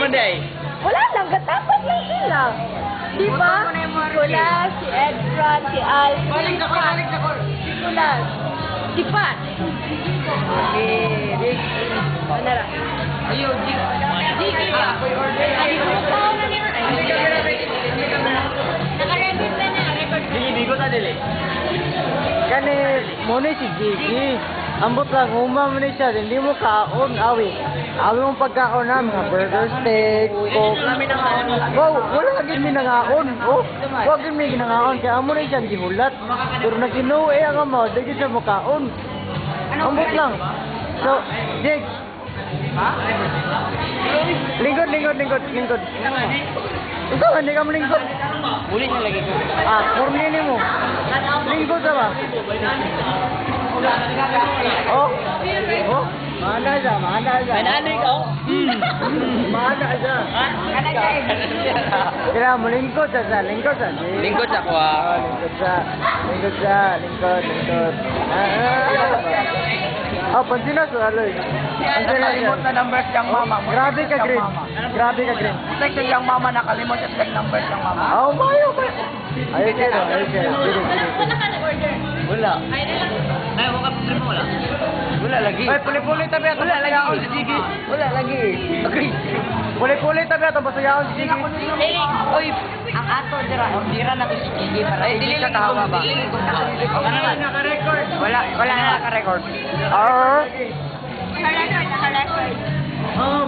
man day. Wala lang, gatapat lang sila. Di ba? Si Nicolas, si Edran, si Al, si Nicolas, si Pat. Rick. Ano ra? Ayun, Gigi ba? Ay, kung tao na niya. Nakarecord na niya. Sige, bigot na dili. Kani, muna si Gigi. Ambot lang, umam ni siya. Hindi mo kaon, awi. Awi mong pagkaon na, mga burger steak, coke. Wow, wala agad may nangaon. Oh, wag agad may nangaon. Kaya amo na siya, gihulat. Pero naginuwi ang ama, dahil siya makaon. Ambot lang. So, Jake. Lingkod. Ikaw, hindi ka malingkod. Ulit na lagi ko. Ah, kurnini mo. Lingkod ka ba? Oh, mana siya. Manalo ikaw? Mana siya. Kaya mo lingkod sa. Lingkod sa kuha. Lingkod. Ah, pansinas aloy. Nakalimot na numbers yung mama. Grabe ka, Green. Text yung mama, nakalimot yung text numbers yung mama. Oh, mayo. Ayun siya. Wala ka na-order. Wala. Ay, wala ka mo wala. Wala lagi. Ay, puli-puli tabi ato. Wala lagi. Si Gigi. Wala lagi. Agree. Puli-puli tabi ato basayaon si Gigi. Oy, ang ato dira na ko si Gigi para hindi ka kahawa ba? Wala na naka-record. Ah. Naka-record. Oh,